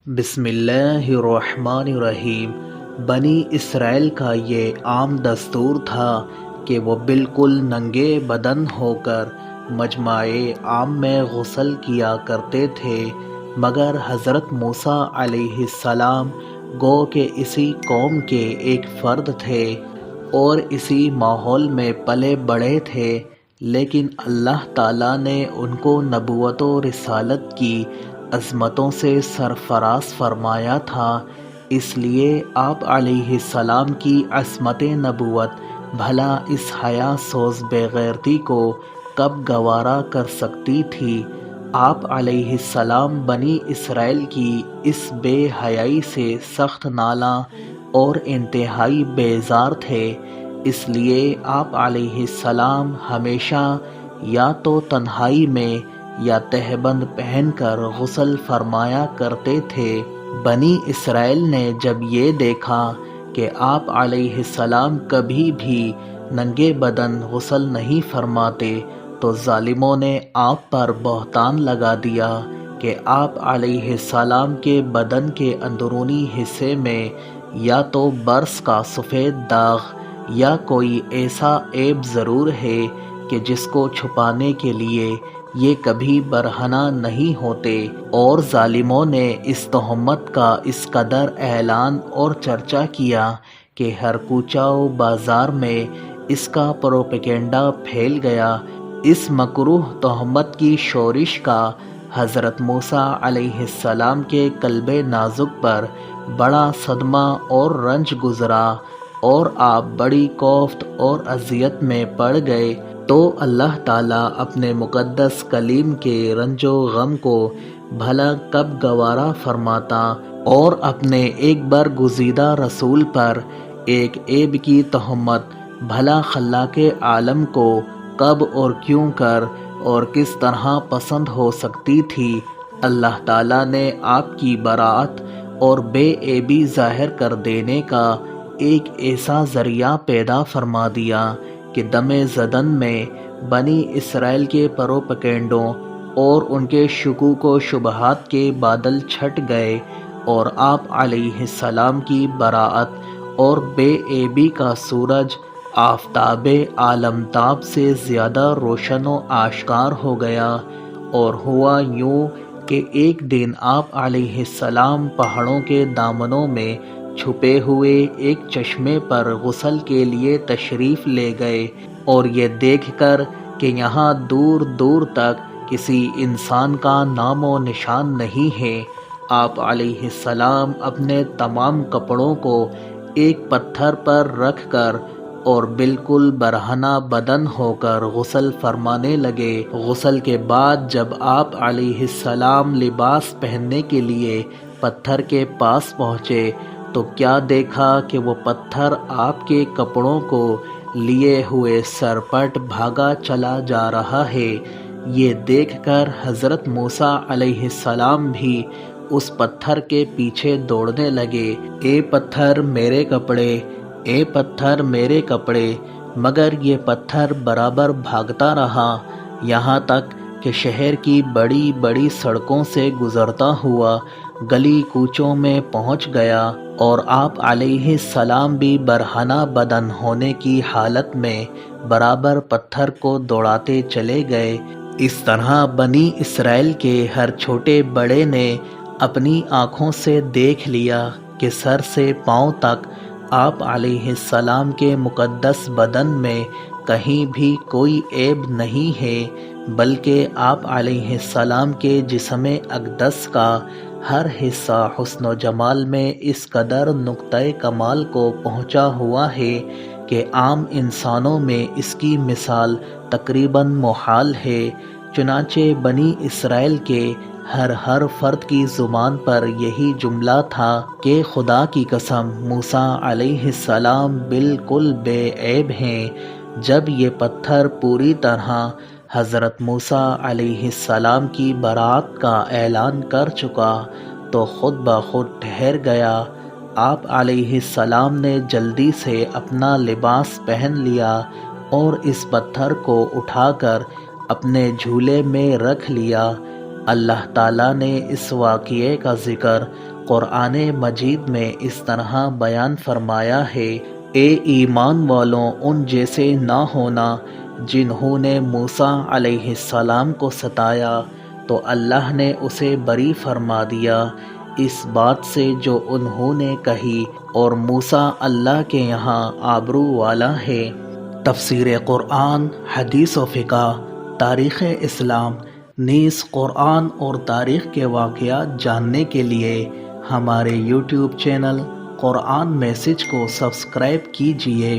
بسم اللہ الرحمن الرحیم۔ بنی اسرائیل کا یہ عام دستور تھا کہ وہ بالکل ننگے بدن ہو کر مجمع عام میں غسل کیا کرتے تھے، مگر حضرت موسیٰ علیہ السلام گو کہ اسی قوم کے ایک فرد تھے اور اسی ماحول میں پلے بڑھے تھے، لیکن اللہ تعالیٰ نے ان کو نبوت و رسالت کی عظمتوں سے سرفراز فرمایا تھا، اس لیے آپ علیہ السلام کی عصمت نبوت بھلا اس حیا سوز بے غیرتی کو کب گوارا کر سکتی تھی۔ آپ علیہ السلام بنی اسرائیل کی اس بے حیائی سے سخت نالاں اور انتہائی بیزار تھے، اس لیے آپ علیہ السلام ہمیشہ یا تو تنہائی میں یا تہبند پہن کر غسل فرمایا کرتے تھے۔ بنی اسرائیل نے جب یہ دیکھا کہ آپ علیہ السلام کبھی بھی ننگے بدن غسل نہیں فرماتے تو ظالموں نے آپ پر بہتان لگا دیا کہ آپ علیہ السلام کے بدن کے اندرونی حصے میں یا تو برس کا سفید داغ یا کوئی ایسا عیب ضرور ہے کہ جس کو چھپانے کے لیے یہ کبھی برہنہ نہیں ہوتے، اور ظالموں نے اس تہمت کا اس قدر اعلان اور چرچا کیا کہ ہر کوچہ و بازار میں اس کا پروپیگنڈا پھیل گیا۔ اس مکروہ تہمت کی شورش کا حضرت موسیٰ علیہ السلام کے قلب نازک پر بڑا صدمہ اور رنج گزرا اور آپ بڑی کوفت اور اذیت میں پڑ گئے، تو اللہ تعالیٰ اپنے مقدس کلیم کے رنج و غم کو بھلا کب گوارا فرماتا اور اپنے ایک برگزیدہ رسول پر ایک عیب کی تہمت بھلا خلاق عالم کو کب اور کیوں کر اور کس طرح پسند ہو سکتی تھی۔ اللہ تعالیٰ نے آپ کی براءت اور بے عیبی ظاہر کر دینے کا ایک ایسا ذریعہ پیدا فرما دیا کہ دم زدن میں بنی اسرائیل کے پروپیگنڈوں اور ان کے شکوک و شبہات کے بادل چھٹ گئے، اور آپ علیہ السلام کی براءت اور بے عیبی کا سورج آفتاب عالمتاب سے زیادہ روشن و آشکار ہو گیا۔ اور ہوا یوں کہ ایک دن آپ علیہ السلام پہاڑوں کے دامنوں میں چھپے ہوئے ایک چشمے پر غسل کے لیے تشریف لے گئے، اور یہ دیکھ کر کہ یہاں دور دور تک کسی انسان کا نام و نشان نہیں ہے، آپ علیہ السلام اپنے تمام کپڑوں کو ایک پتھر پر رکھ کر اور بالکل برہنہ بدن ہو کر غسل فرمانے لگے۔ غسل کے بعد جب آپ علیہ السلام لباس پہننے کے لیے پتھر کے پاس پہنچے تو کیا دیکھا کہ وہ پتھر آپ کے کپڑوں کو لیے ہوئے سرپٹ بھاگا چلا جا رہا ہے۔ یہ دیکھ کر حضرت موسیٰ علیہ السلام بھی اس پتھر کے پیچھے دوڑنے لگے، اے پتھر میرے کپڑے، اے پتھر میرے کپڑے، مگر یہ پتھر برابر بھاگتا رہا، یہاں تک کہ شہر کی بڑی بڑی سڑکوں سے گزرتا ہوا گلی کوچوں میں پہنچ گیا، اور آپ علیہ السلام بھی برہنہ بدن ہونے کی حالت میں برابر پتھر کو دوڑاتے چلے گئے۔ اس طرح بنی اسرائیل کے ہر چھوٹے بڑے نے اپنی آنکھوں سے دیکھ لیا کہ سر سے پاؤں تک آپ علیہ السلام کے مقدس بدن میں کہیں بھی کوئی عیب نہیں ہے، بلکہ آپ علیہ السلام کے جسم اقدس کا ہر حصہ حسن و جمال میں اس قدر نقطۂ کمال کو پہنچا ہوا ہے کہ عام انسانوں میں اس کی مثال تقریباً محال ہے۔ چنانچہ بنی اسرائیل کے ہر فرد کی زبان پر یہی جملہ تھا کہ خدا کی قسم موسیٰ علیہ السلام بالکل بے عیب ہیں۔ جب یہ پتھر پوری طرح حضرت موسیٰ علیہ السلام کی براءت کا اعلان کر چکا تو خود بخود ٹھہر گیا۔ آپ علیہ السلام نے جلدی سے اپنا لباس پہن لیا اور اس پتھر کو اٹھا کر اپنے جھولے میں رکھ لیا۔ اللہ تعالیٰ نے اس واقعے کا ذکر قرآن مجید میں اس طرح بیان فرمایا ہے: اے ایمان والوں، ان جیسے نہ ہونا جنہوں نے موسیٰ علیہ السلام کو ستایا تو اللہ نے اسے بری فرما دیا اس بات سے جو انہوں نے کہی، اور موسیٰ اللہ کے یہاں آبرو والا ہے۔ تفسیر قرآن، حدیث و فقہ، تاریخ اسلام نیز قرآن اور تاریخ کے واقعات جاننے کے لیے ہمارے یوٹیوب چینل قرآن میسج کو سبسکرائب کیجیے۔